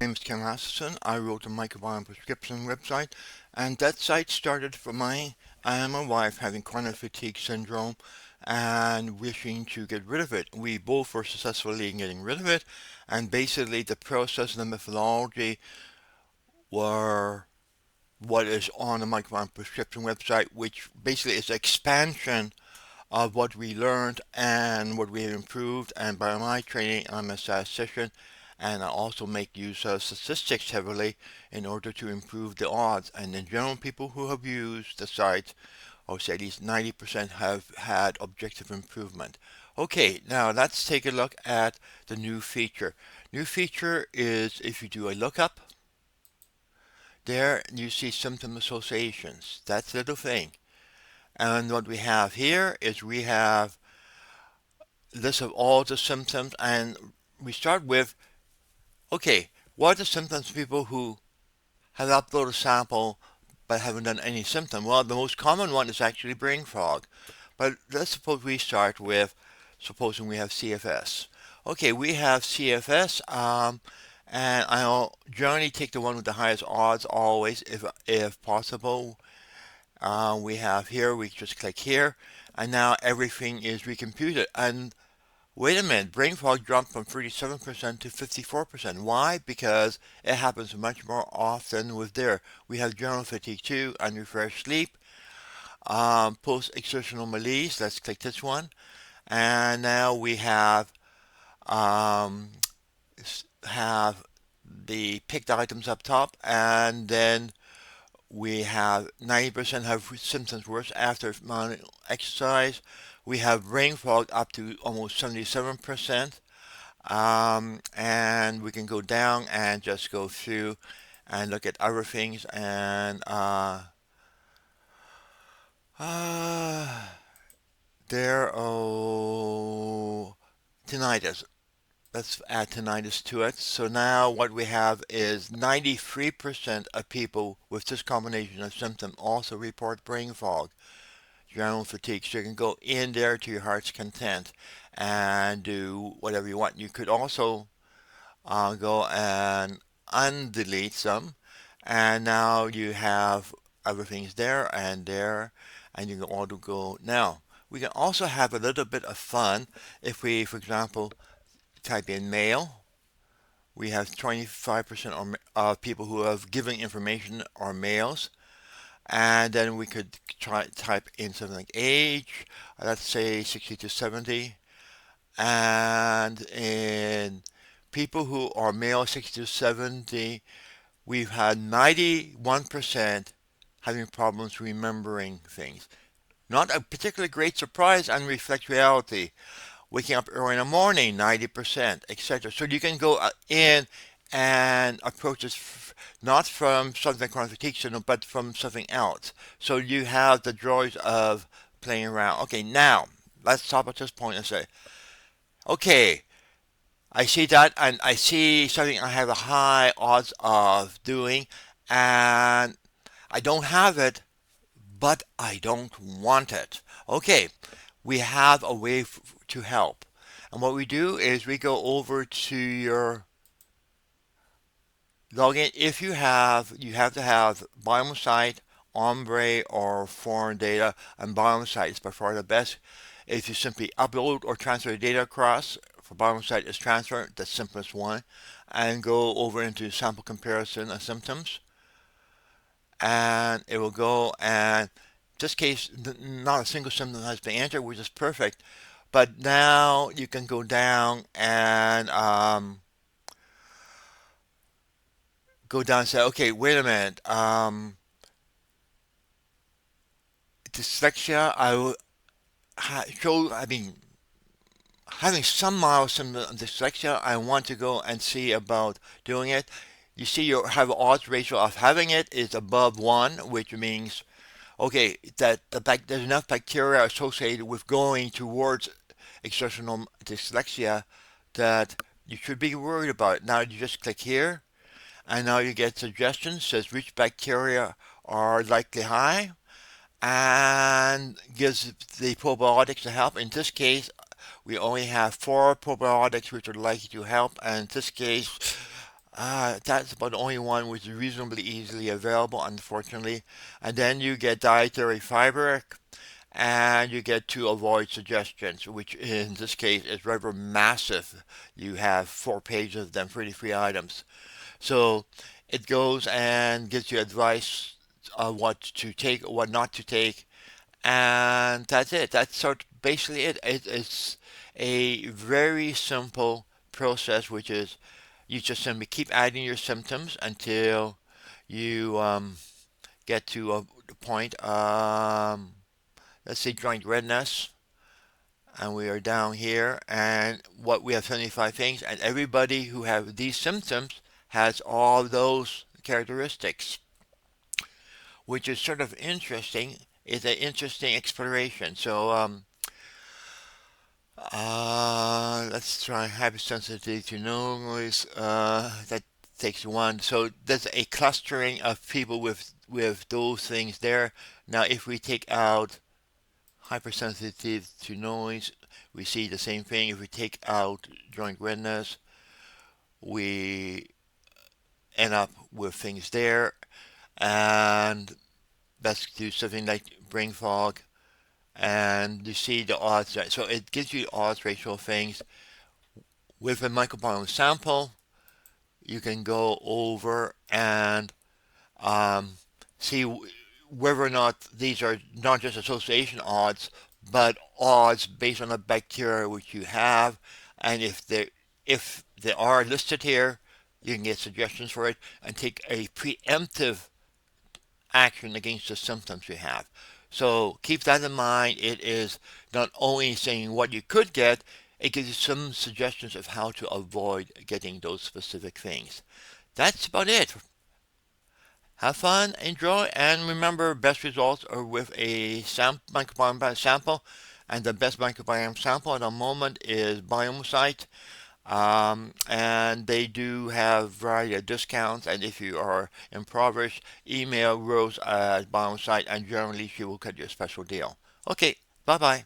name is Ken Lasseson. I wrote a microbiome prescription website, and that site started for I and my wife having chronic fatigue syndrome and wishing to get rid of it. We both were successfully in getting rid of it, and basically the process and the methodology were what is on the microbiome prescription website, which basically is expansion of what we learned and what we have improved. And by my training, I'm a statistician, and I also make use of statistics heavily in order to improve the odds. And in general, people who have used the site, I would say at least 90% have had objective improvement. Okay, now let's take a look at the new feature. New feature is if you do a lookup, there you see symptom associations. That's the little thing. And what we have here is we have list of all the symptoms, and we start with, okay, what are the symptoms of people who have uploaded a sample but haven't done any symptom? Well, the most common one is actually brain fog. But let's suppose we start with, supposing we have CFS. Okay, we have CFS, and I'll generally take the one with the highest odds always, if possible. We have here, we just click here, and now everything is recomputed. And wait a minute, brain fog jumped from 37% to 54%. Why? Because it happens much more often with there. We have general fatigue too, unrefreshed sleep, post-exertional malaise. Let's click this one. And now we um, have the picked items up top, and then we have 90% have symptoms worse after exercise. We have brain fog up to almost 77%. And we can go down and just go through and look at other things. And uh, there, oh, tinnitus. Let's add tinnitus to it. So now what we have is 93% of people with this combination of symptoms also report brain fog, general fatigue. So you can go in there to your heart's content and do whatever you want. You could also go and undelete some, and now you have other things there, and you can all go. Now, we can also have a little bit of fun if we, for example, type in male. We have 25% of people who have given information are males. And then we could type in something like age, let's say 60 to 70. And in people who are male 60 to 70, we've had 91% having problems remembering things. Not a particularly great surprise and reflects reality. Waking up early in the morning, 90%, etc. So you can go in and approach this not from something like chronic fatigue syndrome, but from something else. So you have the joys of playing around. Okay, now let's stop at this point and say, okay, I see that, and I see something I have a high odds of doing, and I don't have it, but I don't want it. Okay, we have a way to help. And what we do is we go over to your login. If you have to have Biomosite, Ombre, or foreign data, and Biomosite is by far the best. If you simply upload or transfer the data across, for Biomosite is transfer, the simplest one, and go over into sample comparison of symptoms, and it will go, and in this case, not a single symptom has been entered, which is perfect. But now you can go down and say, okay, wait a minute. Dyslexia, I mean, having some mild symptoms of dyslexia, I want to go and see about doing it. You see, you have odds ratio of having it is above 1, which means, okay, that there's enough bacteria associated with going towards exertional dyslexia that you should be worried about it. Now you just click here, and now you get suggestions, says which bacteria are likely high, and gives the probiotics to help. In this case, we only have 4 probiotics which are likely to help, and in this case, That's about the only one which is reasonably easily available, unfortunately. And then you get dietary fiber, and you get to avoid suggestions, which in this case is rather massive. You have 4 pages of them, pretty free items. So it goes and gives you advice on what to take, what not to take, and that's it. That's sort of basically it. It's a very simple process, which is you just simply keep adding your symptoms until you get to a point. Let's say joint redness, and we are down here, and what we have 75 things, and everybody who have these symptoms has all those characteristics, which is sort of interesting. It's an interesting exploration. So let's try hypersensitivity to noise. That takes one. So there's a clustering of people with those things there. Now, if we take out hypersensitive to noise, we see the same thing. If we take out joint redness, we end up with things there. And let's do something like brain fog. And you see the odds. So it gives you odds ratio things. With a microbiome sample, you can go over and um, see whether or not these are not just association odds, but odds based on the bacteria which you have, and if they are listed here, you can get suggestions for it and take a preemptive action against the symptoms you have. So keep that in mind. It is not only saying what you could get, it gives you some suggestions of how to avoid getting those specific things. That's about it. Have fun, enjoy, and remember, best results are with a microbiome sample, and the best microbiome sample at the moment is BiomeSite, and they do have a variety of discounts, and if you are impoverished, email Rose at BiomeSite, and generally she will cut you a special deal. Okay, bye-bye.